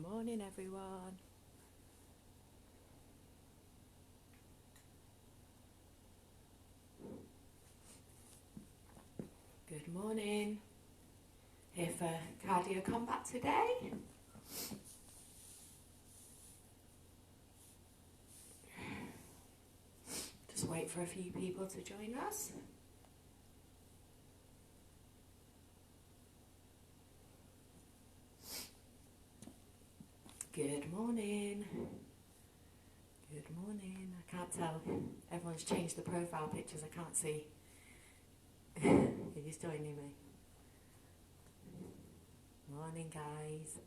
morning, everyone. Good morning. Here for cardio combat today. Just wait for a few people to join us. Good morning. Good morning. I can't tell. Everyone's changed the profile pictures. I can't see. Who's joining me? Morning, guys.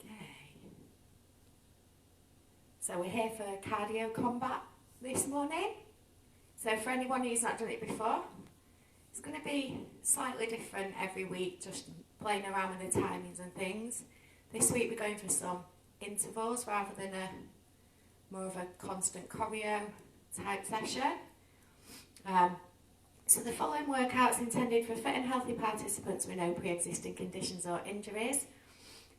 Okay. So we're here for cardio combat this morning. So for anyone who's not done it before, it's going to be slightly different every week, just playing around with the timings and things. This week we're going for some intervals rather than more of a constant choreo type session. So the following workouts intended for fit and healthy participants with no pre-existing conditions or injuries.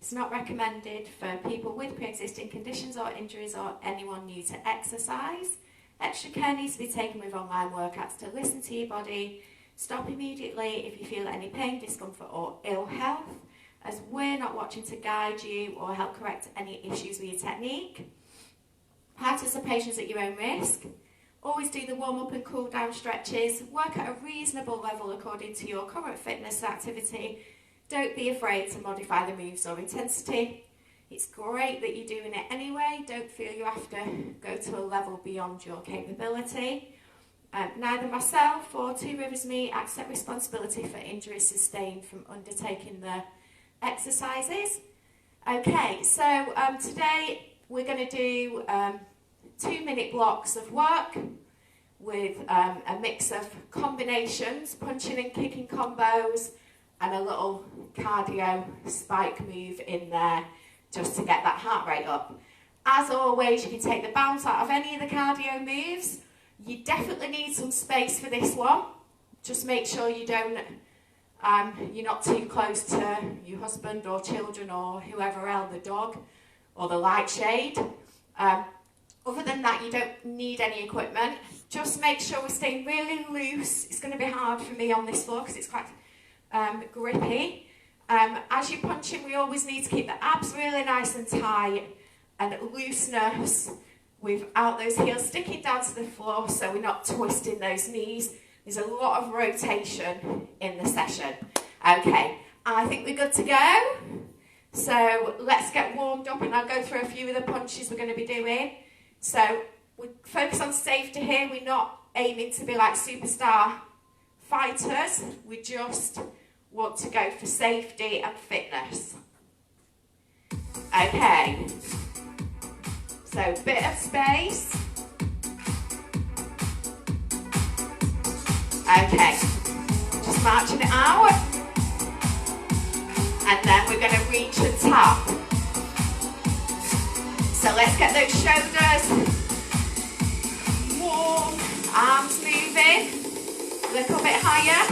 It's not recommended for people with pre-existing conditions or injuries or anyone new to exercise. Extra care needs to be taken with online workouts to listen to your body. Stop immediately if you feel any pain, discomfort or ill health, as we're not watching to guide you or help correct any issues with your technique. Participation is at your own risk. Always do the warm-up and cool-down stretches. Work at a reasonable level according to your current fitness activity. Don't be afraid to modify the moves or intensity. It's great that you're doing it anyway. Don't feel you have to go to a level beyond your capability. Neither myself or Two Riversmeet accept responsibility for injuries sustained from undertaking the exercises. Okay, so today we're going to do 2-minute blocks of work with a mix of combinations, punching and kicking combos, and a little cardio spike move in there, just to get that heart rate up. As always, you can take the bounce out of any of the cardio moves. You definitely need some space for this one. Just make sure you don't, you're not too close to your husband or children or whoever else, the dog or the light shade. Other than that, you don't need any equipment. Just make sure we're staying really loose. It's going to be hard for me on this floor because it's quite grippy. As you're punching, we always need to keep the abs really nice and tight and looseness without those heels sticking down to the floor, so we're not twisting those knees. There's a lot of rotation in the session. Okay, I think we're good to go. So let's get warmed up and I'll go through a few of the punches we're going to be doing. So we focus on safety here. We're not aiming to be like superstar fighters. We just want to go for safety and fitness. Okay, so bit of space. Okay, just marching it out, and then we're going to reach and tap. So let's get those shoulders warm, arms moving, a little bit higher.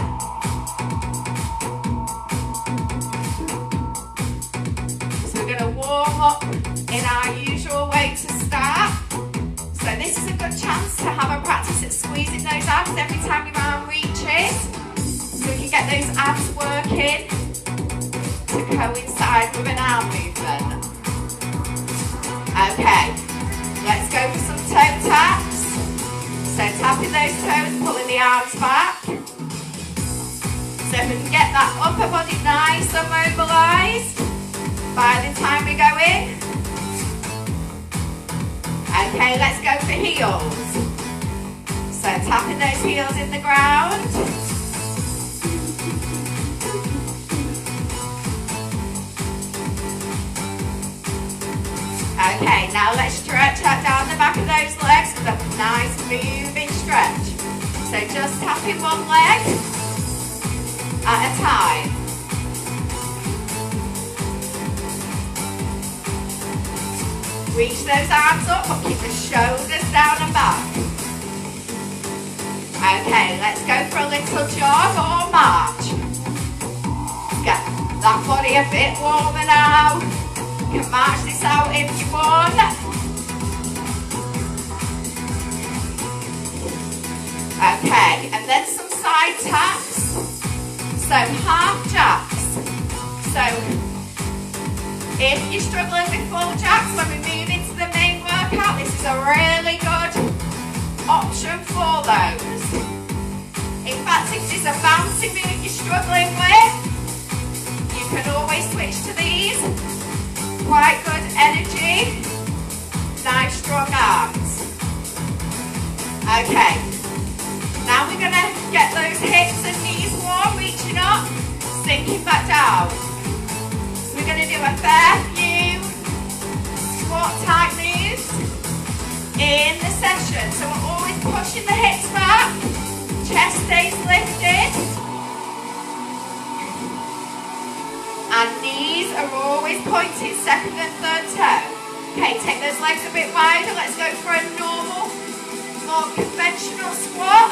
We're going to warm up in our usual way to start. So this is a good chance to have a practice at squeezing those abs every time your arm reaches. So we can get those abs working to coincide with an arm movement. Okay, let's go for some toe taps. So tapping those toes, pulling the arms back. So if we can get that upper body nice and mobilised by the time we go in. Okay, let's go for heels. So tapping those heels in the ground. Okay, now let's stretch out down the back of those legs with a nice moving stretch. So just tapping one leg at a time. Reach those arms up, but keep the shoulders down and back. Okay, let's go for a little jog or march. Get that body a bit warmer now. You can march this out if you want. Okay, and then some side taps. So half jacks. So if you're struggling with full jacks when we move into the main workout, this is a really good option for those. In fact, if there's a bouncy move you're struggling with, you can always switch to these. Quite good energy, nice strong arms. Okay, now we're going to get those hips and knees warm, reaching up, sinking back down. So we're going to do a fair few squat type moves in the session. So we're always pushing the hips back, chest stays lifted, and knees are always pointing second and third toe. Okay, take those legs a bit wider. Let's go for a normal, more conventional squat.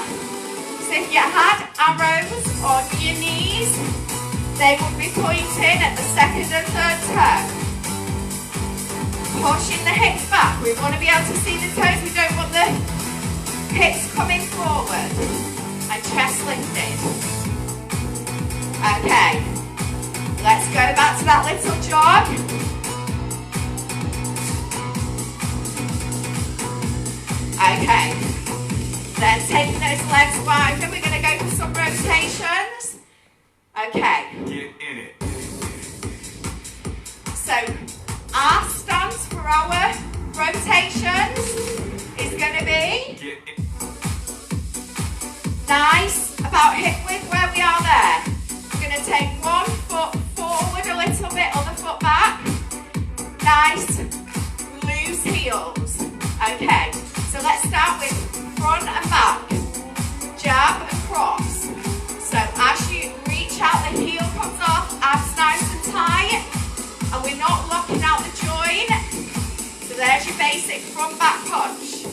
So if you had arrows on your knees, they would be pointing at the second and third toe. Pushing the hips back. We want to be able to see the toes. We don't want the hips coming forward. And chest lifted. Okay. Let's go back to that little jog. Okay. Then taking those legs wider, we're going to go for some rotations. Okay. Get in it. So, our stance for our rotations is going to be nice, about hip width where we are there. We're going to take one foot forward a little bit, other foot back. Nice, loose heels. Okay, so let's start with front and back. Jab and cross. So as you reach out, the heel comes off, abs nice and tight. And we're not locking out the joint. So there's your basic front back punch.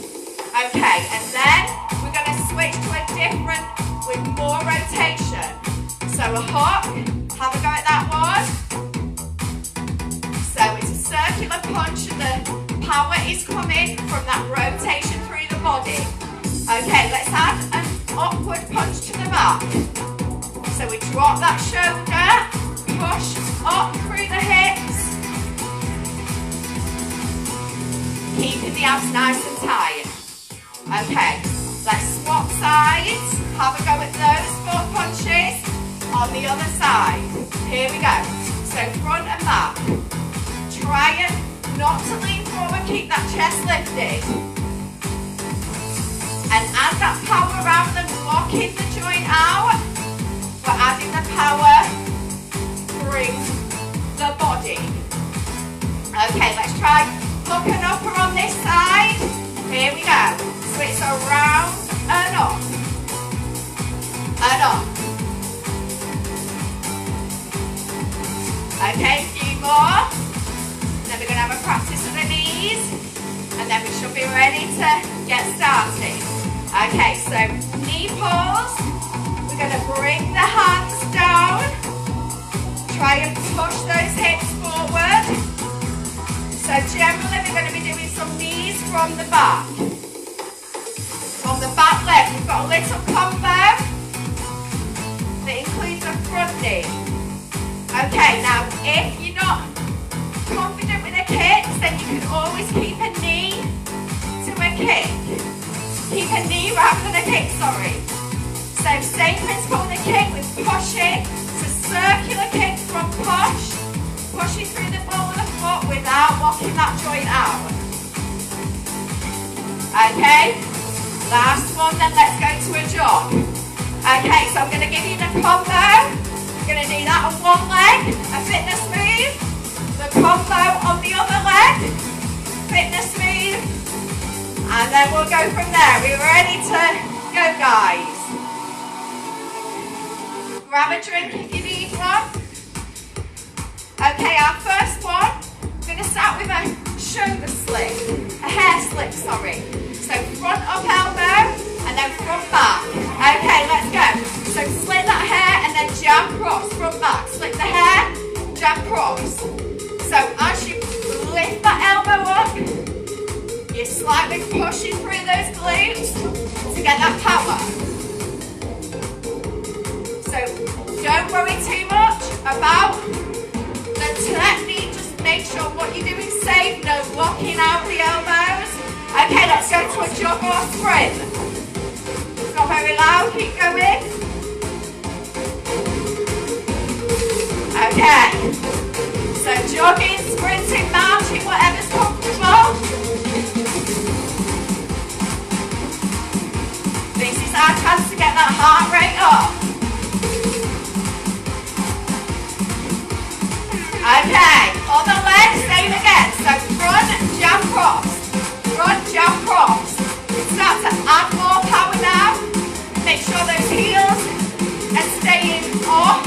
Okay, and then we're going to switch to a different with more rotation. So a hook, have a go at that one. So it's a circular punch and the power is coming from that rotation through the body. Okay, let's add an upward punch to the back. So we drop that shoulder, push up through the hips, keeping the abs nice and tight. Okay, let's swap sides, have a go at those 4 punches on the other side. Here we go. So front and back. Try and not to lean forward, keep that chest lifted. And add that power rather than locking the joint out. We're adding the power through the body. Okay, let's try hook and upper on this side. Here we go. So it's around and up. And up. Okay, a few more. Then we're going to have a practice of the knees. And then we should be ready to get started. Okay, so knee pulls. We're going to bring the hands down. Try and push those hips forward. So generally we're going to be doing some knees from the back. On the back leg, we've got a little combo that includes a front knee. Okay, now if you're not confident with the kicks, then you can always keep a knee to a kick. Keep a knee rather than a kick, sorry. So same principle with the kick, with pushing. It's a circular kick from push. Pushing through the ball of the foot without locking that joint out. Okay, last one, then let's go to a jog. Okay, so I'm going to give you the combo. We're going to do that on one leg, a fitness move. The combo on the other leg, fitness move. And then we'll go from there. We're ready to go, guys. Grab a drink if you need one. Okay, our first one, we're going to start with a shoulder slip, a hair slip, sorry. So front up elbow and then front back. one more sprint. It's not very loud, keep going. Okay. So jogging, sprinting, marching, whatever's comfortable. This is our chance to get that heart rate up. Okay, other leg, same again. So front, jab, cross. Front, jab, cross. Start to add more power now. Make sure those heels are staying up.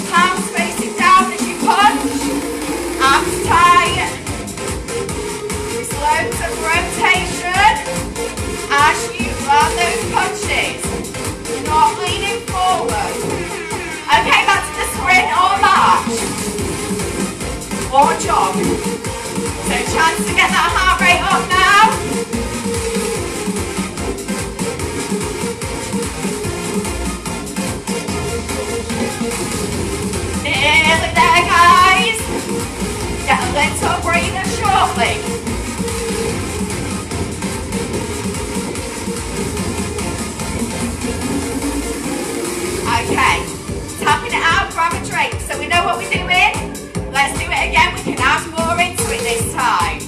Palms facing down as you punch. Arms tight. There's loads of rotation as you land those punches. You're not leaning forward. Okay, back to the sprint or march. Or jog. So chance to get that heart rate up now. Nearly there, guys. Get a little breather shortly. Okay, tapping it out, grab a drink. So we know what we're doing. Let's do it again. We can add more into it this time.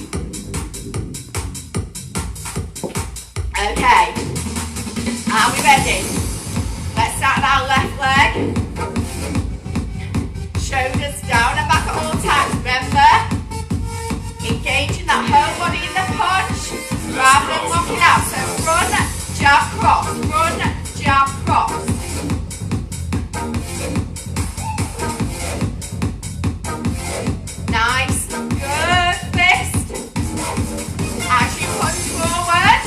Okay, are we ready? Let's start with our left leg. Shoulders down and back at all times. Remember, engaging that whole body in the punch rather than locking out. So run, jab, cross. Run, jab, cross. Nice, good fist. As you punch forward,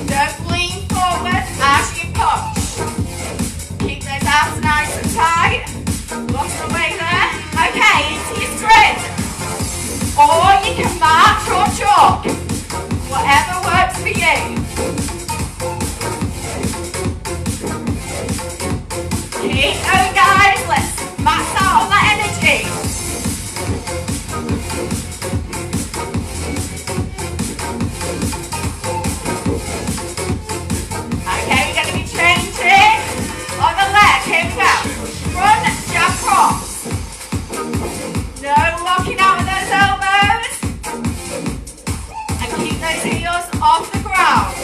don't lean forward as you punch. Keep those abs nice and tight. Lost away there. Okay, into your sprint. Or you can march or jog. Whatever works for you. Keep going, guys. Let's max out on that energy. Okay, we're going to be changing on the leg. Here we go. Run, jab, cross. No locking out with those elbows. And keep those heels off the ground.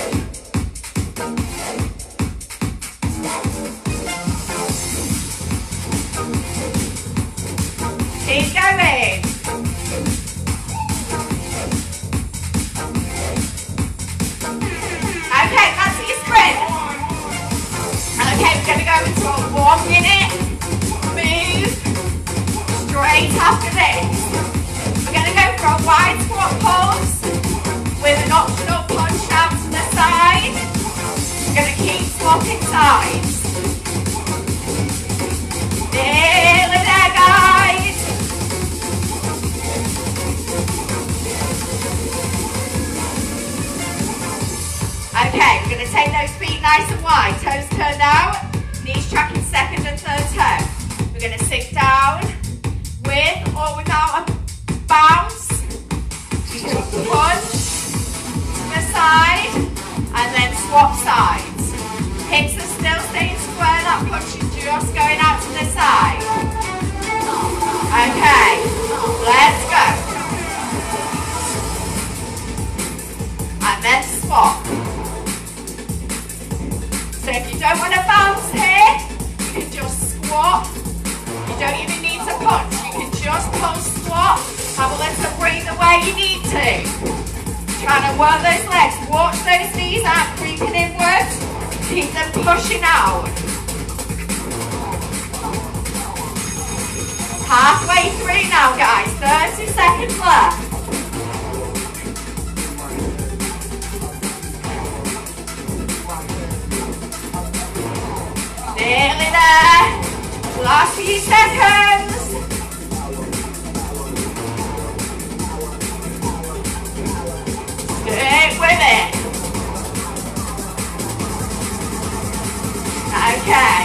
Keep going. Okay, that's your sprint. Okay, we're going to go into a 1 minute move straight after this. We're going to go for a wide squat pulse with an optional punch out to the side. We're going to keep swapping sides. Nearly there, guys. Okay, we're going to take those feet nice and wide, toes turned out, knees tracking second and third toe. We're going to sit down with or without a bounce, punch to the side, and then swap sides. Hips are still staying square, that punch is just going out to the side. Okay, let's go. And then swap. So if you don't want to bounce here, you can just squat. You don't even need to punch. You can just pulse squat. Have a little breathe where you need to. Trying to work those legs. Watch those knees out, creeping inwards. Keep them pushing out. Halfway through now, guys. 30 seconds left. Nearly there. Last few seconds. Stick with it. Okay.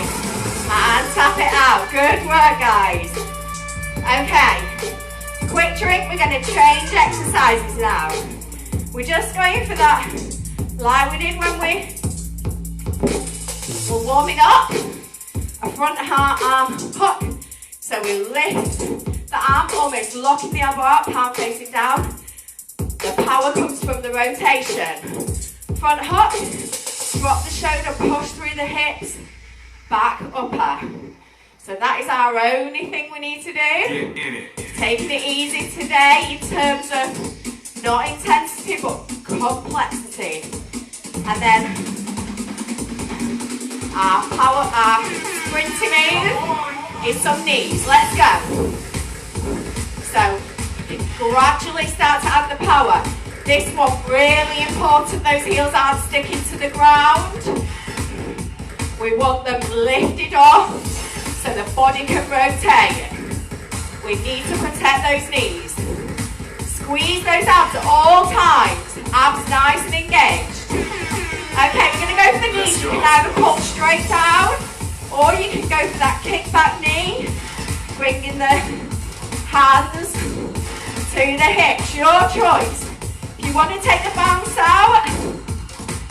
And tap it out. Good work, guys. Okay. Quick trick. We're going to change exercises now. We're just going for that, like we did when we were warming up. A front arm hook. So we lift the arm, almost locking the elbow out, palm facing down. The power comes from the rotation. Front hook, drop the shoulder, push through the hips, back, upper. So that is our only thing we need to do. Taking it easy today in terms of not intensity but complexity. And then our power, our sprinty move is some knees. Let's go. So gradually start to add the power. This one really important, those heels aren't sticking to the ground. We want them lifted off so the body can rotate. We need to protect those knees. Squeeze those abs at all times. Abs nice and engaged. Okay, we're going to go for the knees. You can either pull straight down or you can go for that kick back knee. Bringing the hands to the hips. Your choice. If you want to take the bounce out,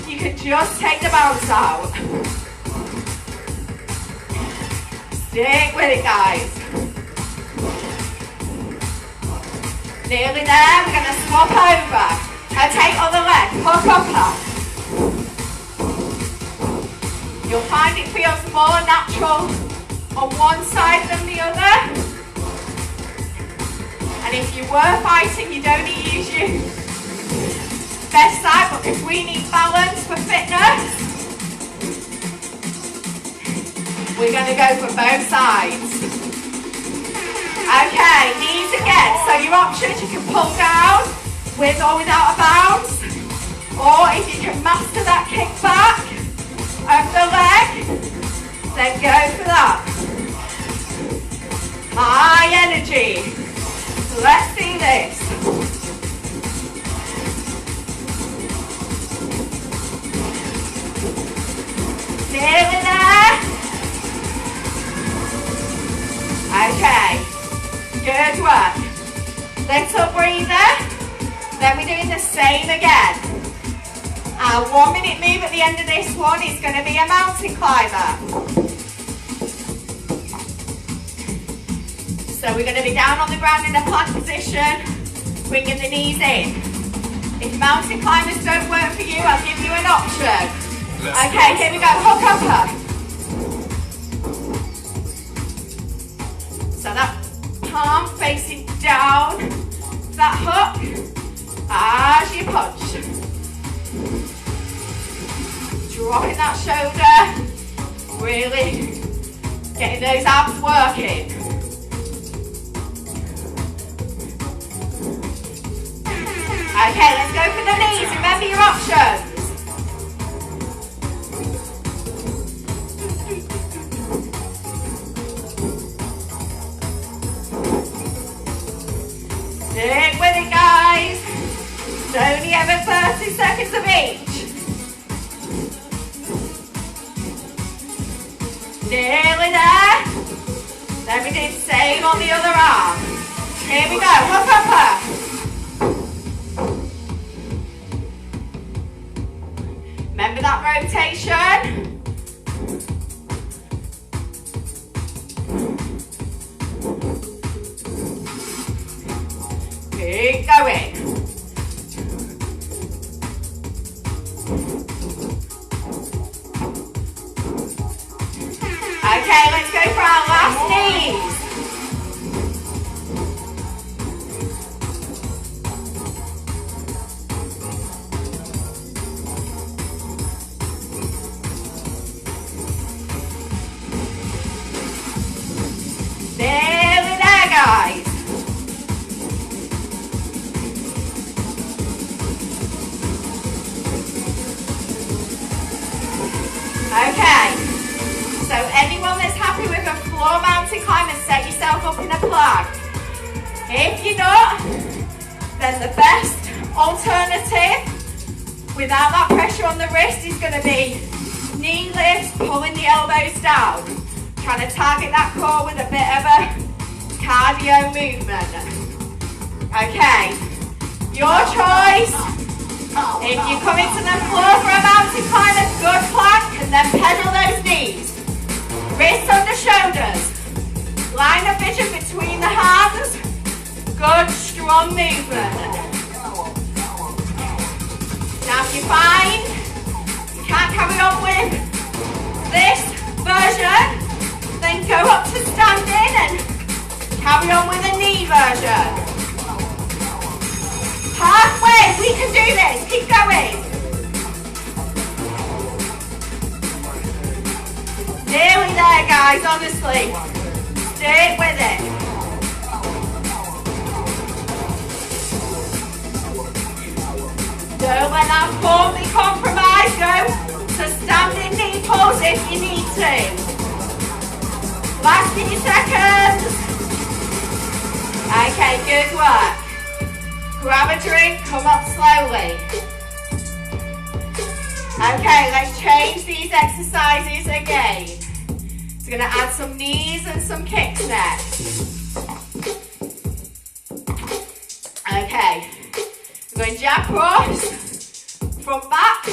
you can just take the bounce out. Stick with it, guys. Nearly there, we're going to swap over. Okay, other leg, hook upper. You'll find it feels more natural on one side than the other. And if you were fighting, you don't need to use your best side, but because we need balance for fitness, we're going to go for both sides. Okay, knees again. So your options, you can pull down with or without a bounce. Or if you can master that kick back of the leg, then go for that. High energy. Let's do this. Nearly there. Okay. Good work. Little breather. Then we're doing the same again. Our 1 minute move at the end of this one is going to be a mountain climber. So we're going to be down on the ground in a plank position, bringing the knees in. If mountain climbers don't work for you, I'll give you an option. Okay, here we go. Hook upper. So that palm facing down, that hook, as you punch. Dropping that shoulder, really getting those abs working. Okay, let's go for the knees. Remember your options. Stick with it, guys. It's only ever 30 seconds of each. Nearly there. Then we do the same on the other arm. Here we go. Hook upper. Remember that rotation? Keep going. Okay, let's go for our last knees. Nearly there, guys. Okay. So anyone that's happy with a floor mountain climb, and set yourself up in a plank. If you're not, then the best alternative without that pressure on the wrist is going to be knee lifts, pulling the elbows down. Trying to target that core with a bit of a cardio movement. Okay, your choice. If you come into the floor for a mountain climb, a good plank, and then pedal those knees. Wrists under shoulders. Line of vision between the hands. Good, strong movement. Now if you find you can't carry on with this version, then go up to standing and carry on with a knee version. Halfway, we can do this, keep going. Nearly there guys, honestly. Stick with it. Don't let that form be compromised. Go to standing knee pose if you need to. Last few seconds. Okay, good work. Grab a drink, come up slowly. Okay, let's change these exercises again. So we're going to add some knees and some kicks next. Okay, we're going jab cross, front back,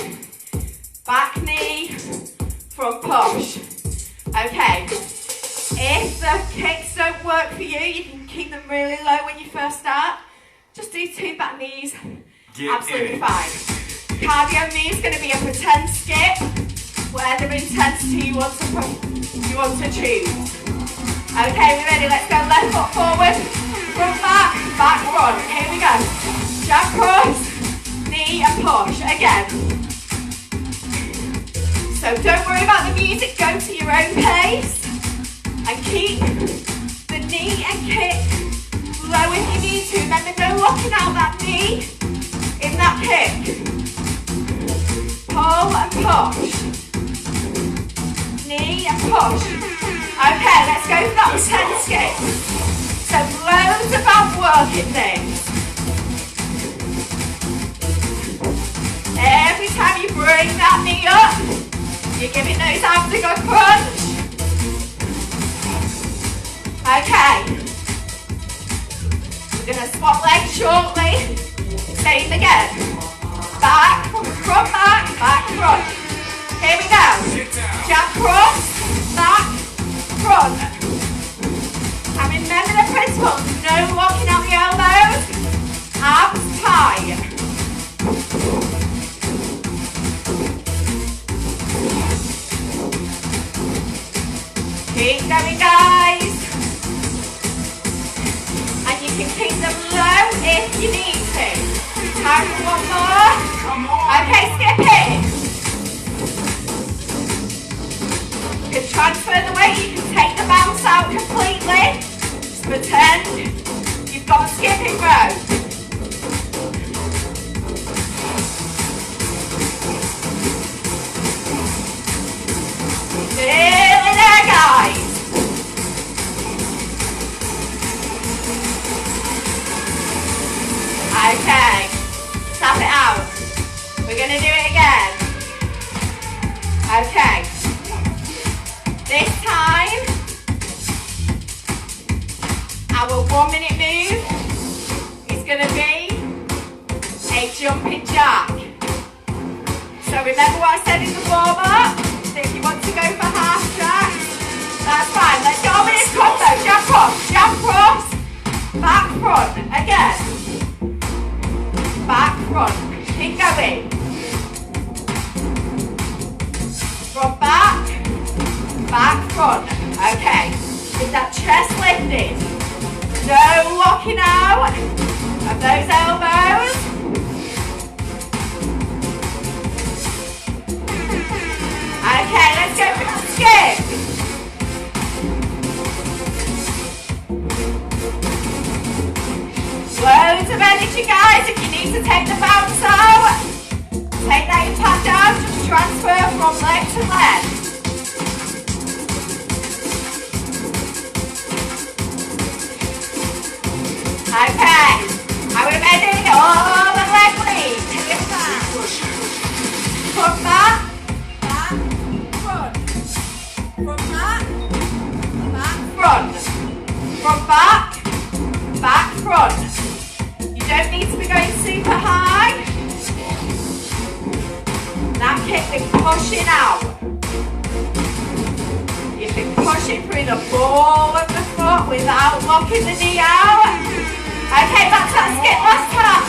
back knee, front push. Okay, if the kicks don't work for you, you can keep them really low when you first start. Just do 2 back knees, absolutely fine. Cardio knee is going to be a pretend skip, whatever intensity you want to choose. Okay, we're ready, let's go left foot forward, front back, back front. Here we go. Jab cross, knee and push, again. So don't worry about the music, go to your own pace, and keep the knee and kick low if you need to. Remember, no locking out that knee in that kick. Pull and push. Knee and push. Okay, let's go for that pretend skip. So loads about working things. Every time you bring that knee up, you're giving those abs a good crunch. Okay. We're going to swap legs shortly. Same again. Back, front, back, front. Here we go. Jab cross, back, front. And remember the principle, no locking out the elbows. Abs tight. Keep going guys. And you can keep them low if you need to. Time for one more. Okay, skip it. You can transfer the weight, you can take the bounce out completely. Just pretend you've got a skipping rope. Nearly there, guys. Okay, tap it out. We're going to do it again. Okay. This time, our 1 minute move is going to be a jumping jack. So remember what I said in the warm up? So if you want to go for half jacks, that's fine. Let's get on with this combo. Jab cross, back front. Again. Back front. Keep going. Front back. Back front. Okay. With that chest lifted. No locking out of those elbows. Okay, let's go for the skip. Loads of energy, guys. If you need to take the bounce out, take that impact down. Just transfer from leg to leg. Okay, are we ready? All the leg lead. Lift that. Front back, front. Front back, front. Front back, front. You don't need to be going super high. hip is pushing out. You've been pushing through the ball of the foot without locking the knee out. Okay, back to that skip last time.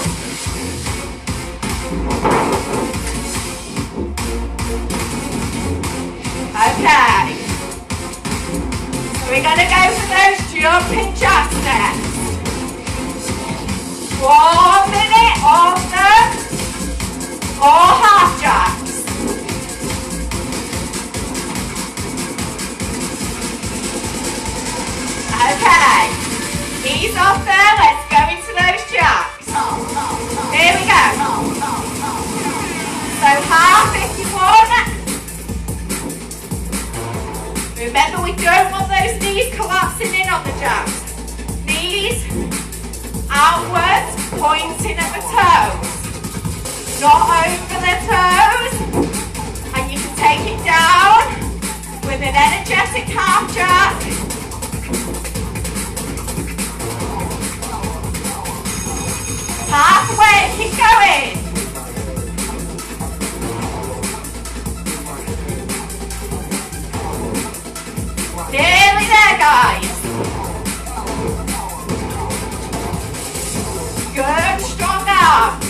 Okay. So we're going to go for those jumping jacks next. 1 minute of them, or half jacks. Okay, knees off there, let's go into those jacks. Here we go. So half if you want. Remember, we don't want those knees collapsing in on the jacks. Knees outwards, pointing at the toes. Not over the toes. And you can take it down with an energetic half jack. Halfway, keep going. Nearly there, guys. Good, strong arms.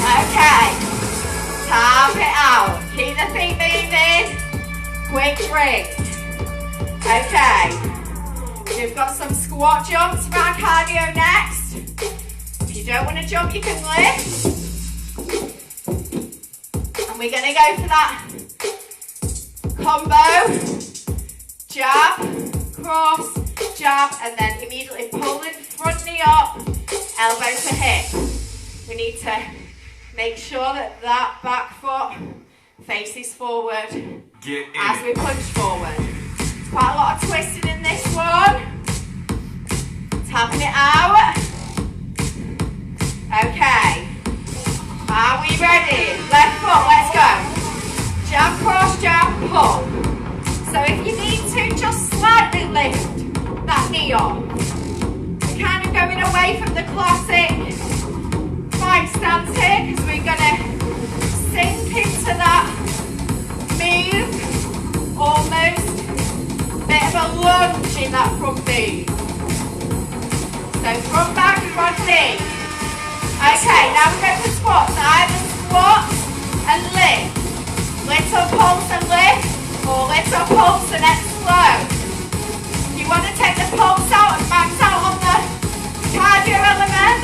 Okay, tap it out. Keep the feet moving. Quick drink. Okay, we've got some squat jumps for our cardio next. If you don't want to jump, you can lift. And we're going to go for that combo. Jab, cross, jab, and then immediately pull the front knee up, elbow to hip. We need to make sure that that back foot faces forward as we punch forward. Quite a lot of twisting in this one. Tapping it out. Okay. Are we ready? Left foot, let's go. Jab, cross, jab, pull. So if you need to, just slightly lift that knee up. We're kind of going away from the classic fight stance here because we're going to sink into that move, almost a bit of a lunge in that front move. So front back, front knee. Okay, now we go for squats. Either squat and lift. Little pulse and lift, or little pulse and explode. If you want to take the pulse out and max out on the cardio element,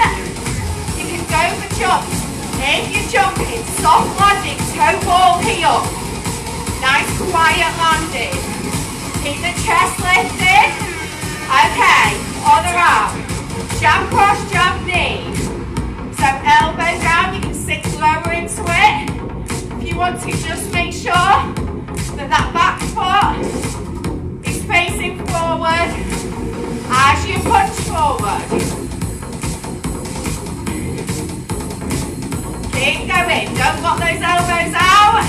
you can go for jumps. If you're jumping, soft landing, toe ball heel. Nice quiet landing. Keep the chest lifted. Okay, other arm. Jab, cross, jab, knee. So elbow down, you can sink lower into it. If you want to, just make sure that that back foot is facing forward as you punch forward. Keep going, don't lock those elbows out.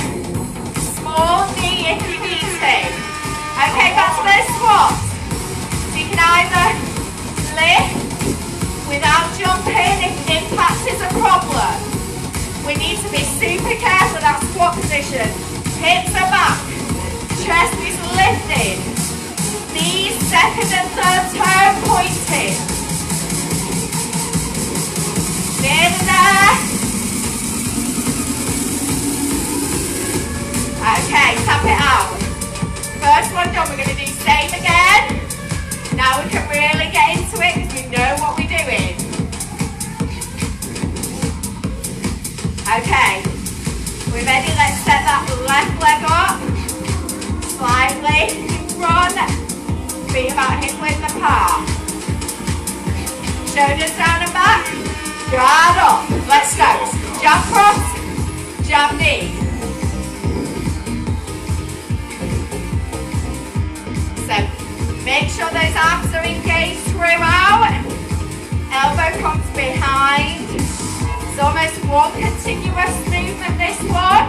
Small knee if you need to. Okay, back to those squats. So you can either lift without jumping if impact is a problem. We need to be super careful of that squat position. Hips are back, chest is lifted, knees second and third toe pointed. Nearly there. Okay, tap it out. First one done, we're going to do same again. Now we can really get into it because we know what we're doing. Okay, we're ready, let's set that left leg up. Slightly in front, feet about hip width apart. Shoulders down and back, guard up. Let's go. Jab cross, jab knee. So make sure those arms are engaged throughout. Elbow comes behind. It's almost one continuous movement, this one.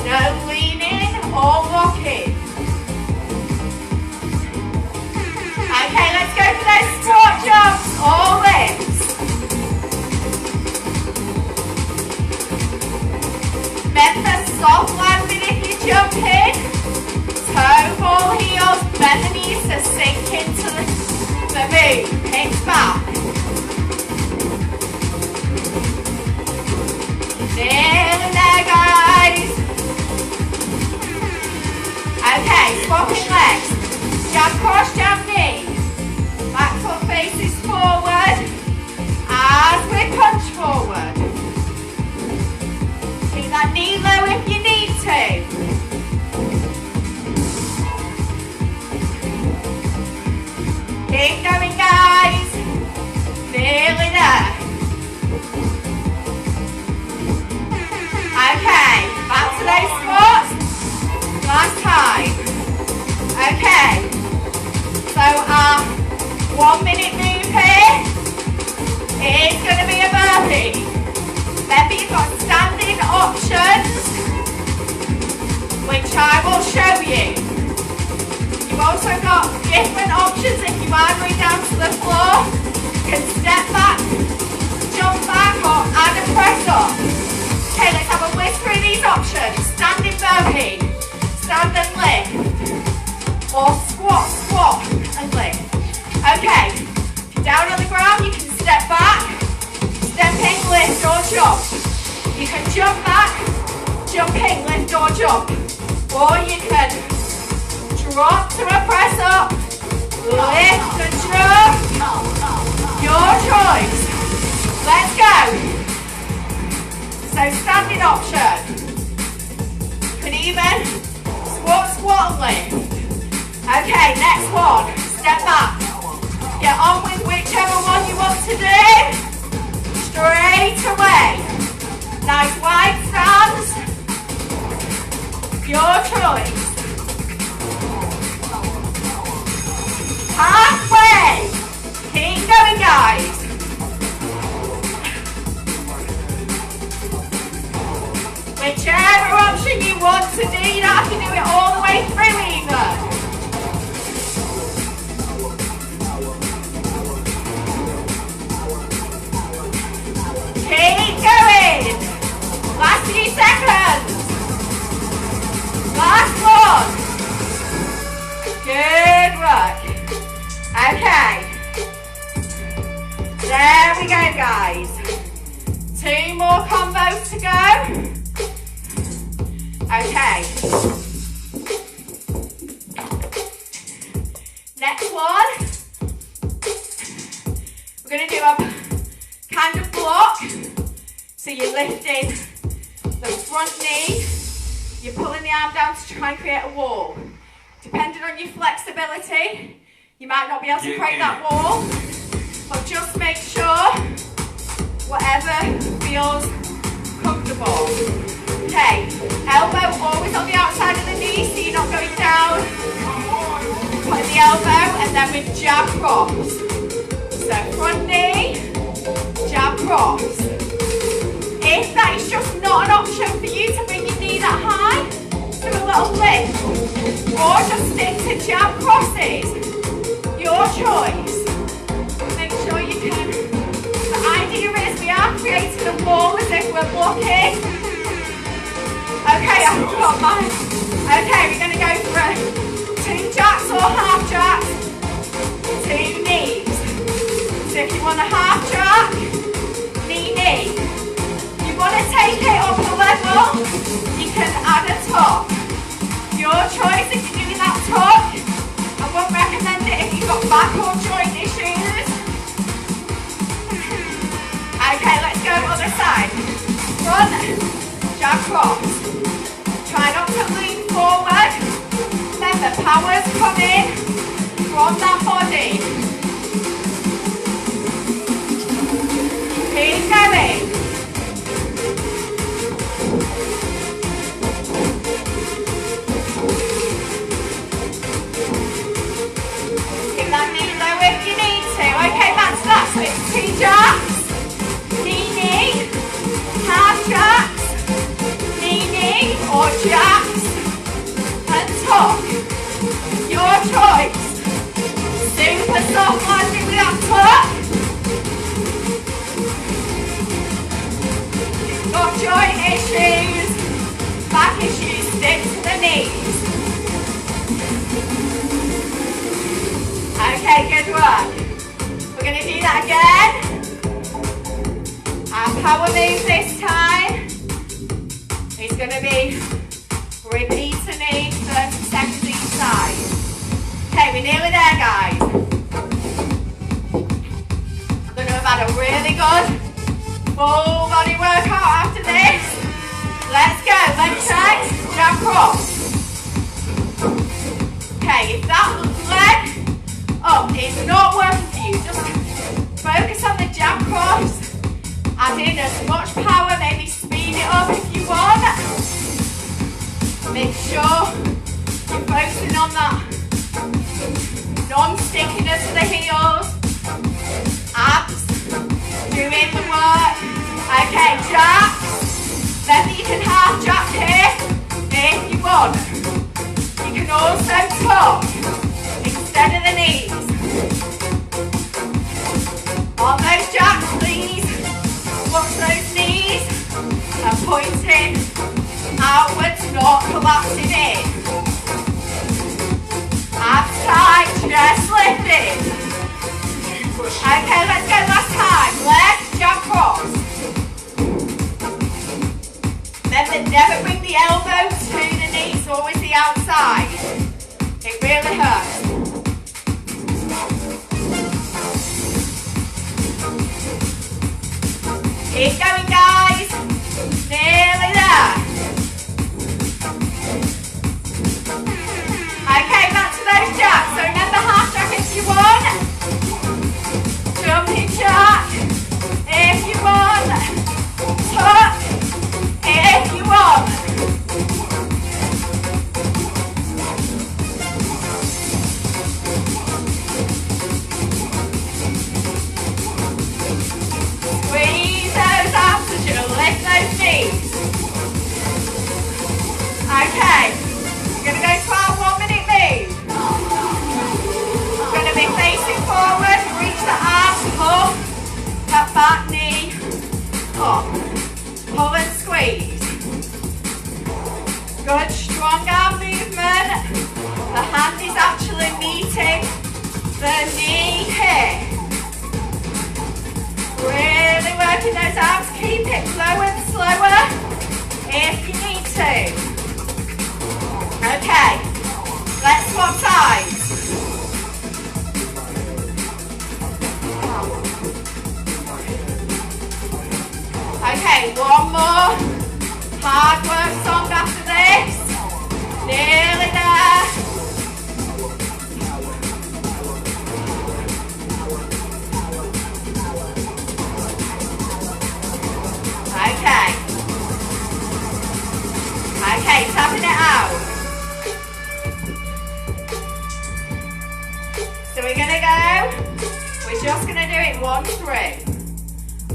No leaning or locking. Keep going, guys. Nearly there. Okay, back to those squats. Last time. Okay. So our 1 minute move here is going to be a burpee. Remember, you've got standing options, which I will show you. You've also got different options if you are going down to the floor. You can step back, jump back, or add a press up. Okay, let's have a whisk through these options. Standing burpee, stand and lift, or squat, squat and lift. Okay, if you're down on the ground, you can step back, step in, lift or jump. You can jump back, jump in, lift or jump. Or you can drop to a press up, lift and jump. Your choice. Let's go. So standing option. You can even squat, squat and lift. Okay, next one. Step back. Get on with whichever one you want to do. Straight away. Nice wide stance. Your choice. Halfway. Keep going, guys. Whichever option you want to do, you don't have to do it all the way through either. Keep going. Last few seconds. Last one. Good work. Okay. There we go, guys. 2 more combos to go. Okay. Next one. We're going to do a kind of block. So you're lifting the front knee. You're pulling the arm down to try and create a wall. Depending on your flexibility, you might not be able to create that wall. But just make sure whatever feels comfortable. Okay, elbow always on the outside of the knee, so you're not going down. Putting the elbow and then with jab cross. So front knee, jab cross. If that is just not an option for you to bring your knee that high, do a little lift. Or just stick to jab crosses. Your choice. Make sure you can. The idea is we are creating a wall as if we're blocking. Okay, I've got mine. Okay, we're going to go for 2 jacks or half jacks. 2 knees. So if you want a half jack, knee, knee. If you want to take it up a level, you can add a tuck. Your choice if you're doing that tuck. I won't recommend it if you've got back or joint issues. Okay, let's go other side. Front, jab cross. Try not to lean forward. Remember, power's coming from that body. Keep going. Keep that knee low if you need to. Okay, that's that. So it's 2 jacks. Knee, knee. Half jacks. Knee, knee. Or jacks. And tuck. Your choice. Super soft landing with that tuck. Got joint issues, back issues, stick to the knees. Okay, good work. We're going to do that again. Our power move this time is going to be repeat to knee, 30 seconds each side. Okay, we're nearly there, guys. We're going to have had a really good full body workout after this. Let's go. Leg check, jab cross. Okay, if that leg up is not Make sure you're focusing on that non-stickiness of the heels. Abs, doing the work. Okay, jacks. Remember you can half jack here if you want. You can also tuck instead of the knees. On those jacks, please. Watch those knees and pointing outwards, not collapsing in. Abs tight, chest lifted. Okay, let's go last time. Leg, jab, cross. Remember, never bring the elbow to the knees, always the outside. It really hurts. Keep going, guys. Nearly there. Okay, back to those jacks. So remember half jack if you want. Jumping jack if you want. Tuck if you want. Squeeze those abs as you lift those knees. Okay, we're going to go to our 1 minute move. We're going to be facing forward, reach the arms, pull that back knee up. Pull and squeeze. Good strong arm movement. The hand is actually meeting the knee here. Really working those arms. Keep it low and slower if you need to. Okay, let's swap sides. Okay, one more hard work song after this. Nearly there. Okay. Okay, tapping it out. So we're going to go, we're just going to do it 1 through.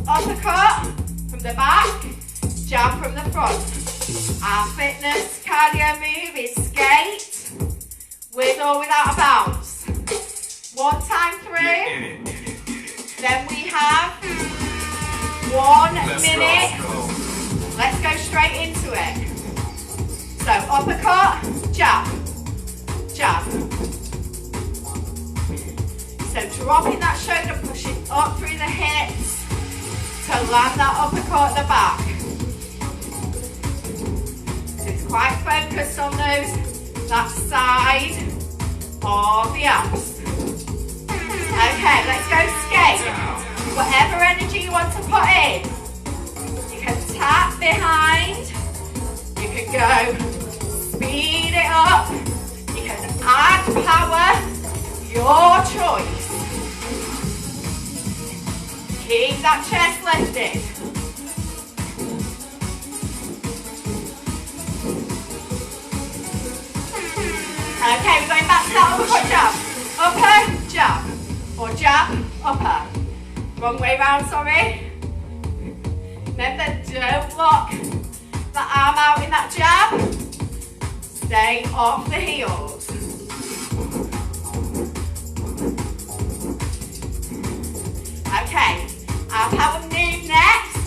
Uppercut from the back, jab from the front. Our fitness cardio move is skate, with or without a bounce. 1 time through, then we have 1 minute. Let's go straight into it. So uppercut, jab, jab. So dropping that shoulder, pushing up through the hips to land that uppercut at the back. So it's quite focused on that side of the abs. Okay, let's go skate. Whatever energy you want to put in. You can tap behind. You can go speed it up. You can add power. Your choice. Keep that chest lifted. Okay, we're going back to that uppercut jab. Upper, jab. Or jab, upper. Wrong way round, sorry. Remember, don't lock the arm out in that jab. Stay off the heels. Okay, our power move next.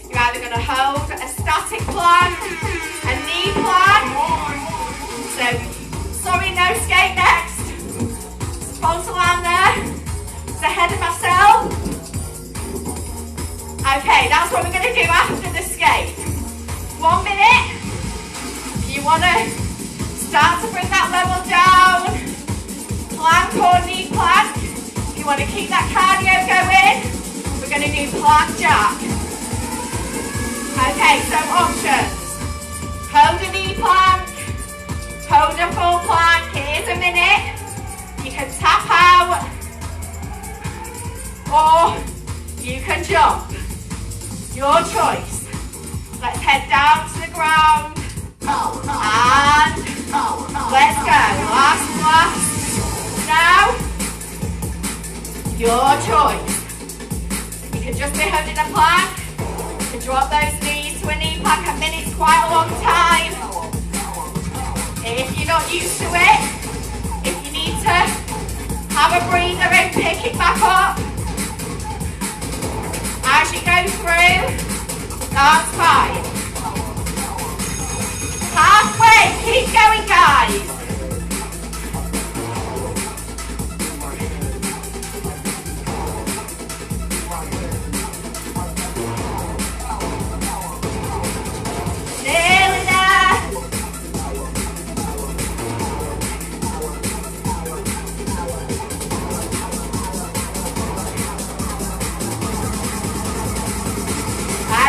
You're either going to hold a static plank, a knee plank. So, sorry, no skate next. Supposed to land there. It's ahead of myself. Okay, that's what we're going to do after the skate. 1 minute. You want to start to bring that level down. Plank or knee plank. You want to keep that cardio going. We're going to do plank jack. Okay, so options. Hold a knee plank. Hold a full plank. Here's a minute. You can tap out. Or you can jump. Your choice. Let's head down to the ground. And let's go. Last. Now, your choice. You can just be holding a plank. You can drop those knees to a knee plank. A minute's quite a long time. If you're not used to it, if you need to have a breather and pick it back up as you go through, that's fine. Halfway, keep going, guys. Nearly there.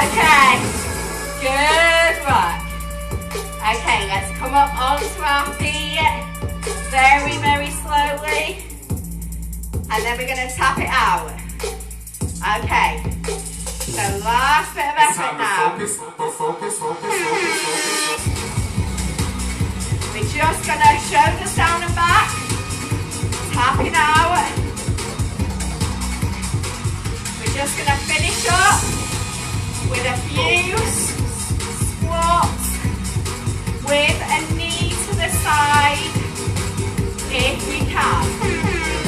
Okay, good work. Okay, let's come up onto our feet very, very slowly. And then we're going to tap it out. Okay, so last bit of effort now. We're just going to shoulders down and back, tap it out. We're just going to finish up with a few squats with a knee to the side if we can.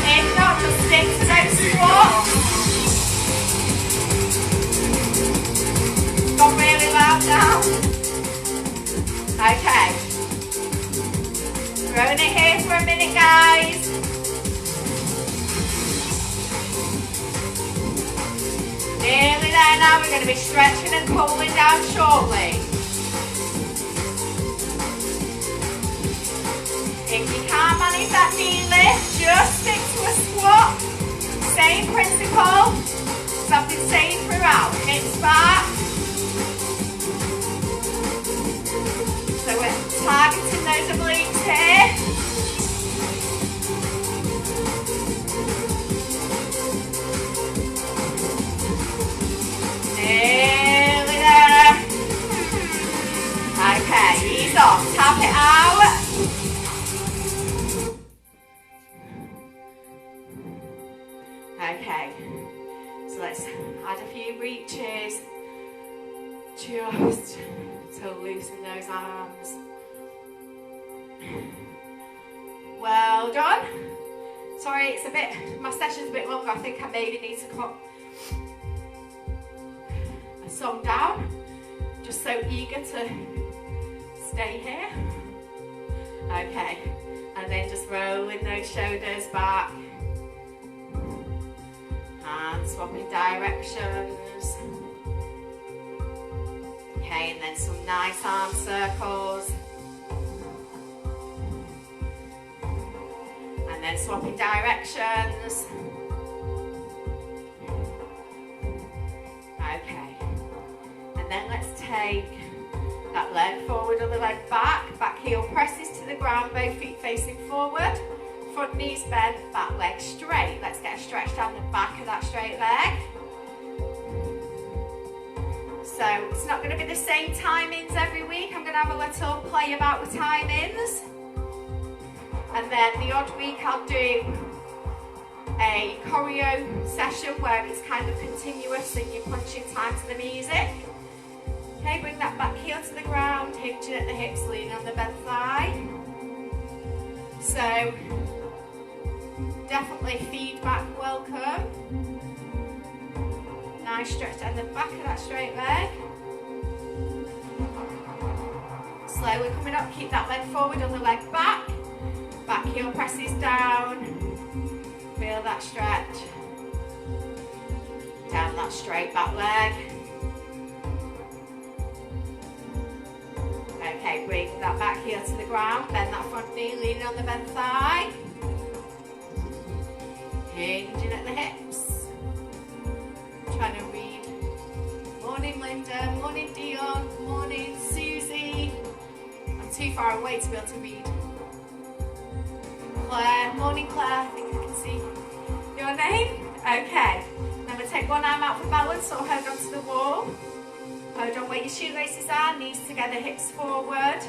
If not, just stick to those squats. Got really loud now. Okay. Throwing it here for a minute, guys. Nearly there now. We're going to be stretching and cooling down shortly. If you can't manage that knee lift, just stick to a squat. Same principle as I've been saying throughout. Hips back. So we're targeting those obliques here. Nearly there. Okay, ease off. Tap it out. Okay, so let's add a few reaches just to loosen those arms. Well done. Sorry, it's a bit, my session's a bit longer. I think I maybe need to cut a song down. Just so eager to stay here. Okay, and then just rolling those shoulders back. And swapping directions. Okay, and then some nice arm circles. And then swapping directions. Okay. And then let's take that leg forward or the leg back. Back heel presses to the ground, both feet facing forward. Front knees bent, back leg straight. Let's get a stretch down the back of that straight leg. So it's not going to be the same timings every week. I'm going to have a little play about with timings. And then the odd week I'll do a choreo session where it's kind of continuous and you're punching time to the music. Okay, bring that back heel to the ground, hinging at the hips, leaning on the bent thigh. So definitely feedback welcome. Nice stretch down the back of that straight leg. Slowly coming up, keep that leg forward on the leg back. Back heel presses down. Feel that stretch. Down that straight back leg. Okay, bring that back heel to the ground. Bend that front knee, leaning on the bent thigh. Hinging at the hips. Trying to read. Morning Linda, morning Dion, morning Susie. I'm too far away to be able to read. Claire, morning Claire, I think I can see your name. Okay, then we'll take one arm out for balance or hold onto the wall. Hold on where your shoelaces are, knees together, hips forward.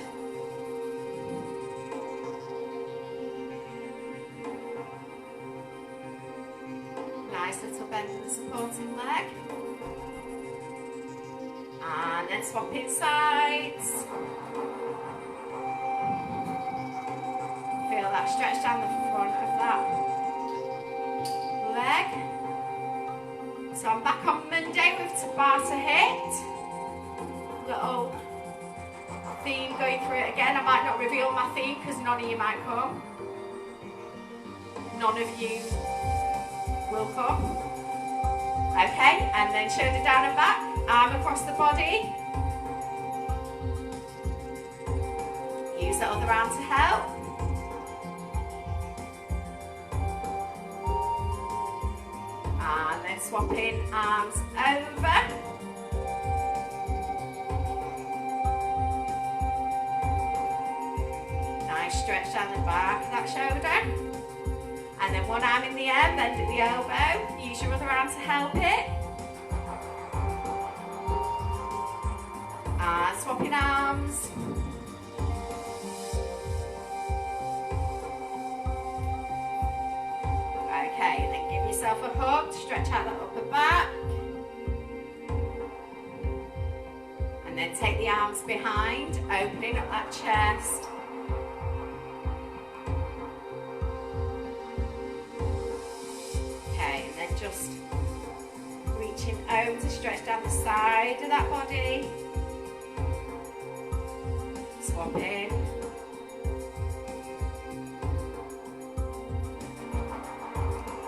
Nice little bend in the supporting leg. And then swapping sides. Feel that stretch down the front of that leg. So I'm back on Monday with Tabata hit. Little theme going through it again. I might not reveal my theme because none of you might come. None of you will come. Okay, and then shoulder down and back, arm across the body. Use the other arm to help. And then swapping arms over. Nice stretch down the back of that shoulder. And then one arm in the air, bend at the elbow. Use your other arm to help it. And swapping arms. Okay, and then give yourself a hug to stretch out that upper back. And then take the arms behind, opening up that chest. Just reaching over to stretch down the side of that body. Swap in.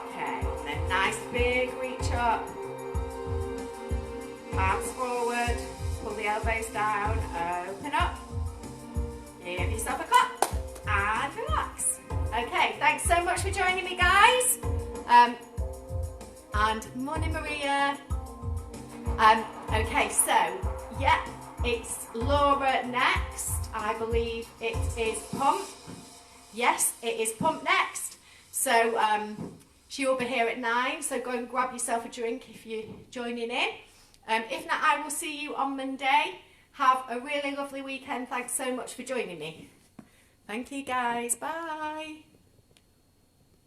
Okay, and then nice big reach up. Arms forward, pull the elbows down, open up. Give yourself a clap and relax. Okay, thanks so much for joining me, guys. And Moni Maria. Okay, so yeah, it's Laura next. I believe it is Pump. Yes, it is Pump next. So she will be here at 9. So go and grab yourself a drink if you're joining in. If not, I will see you on Monday. Have a really lovely weekend. Thanks so much for joining me. Thank you, guys. Bye.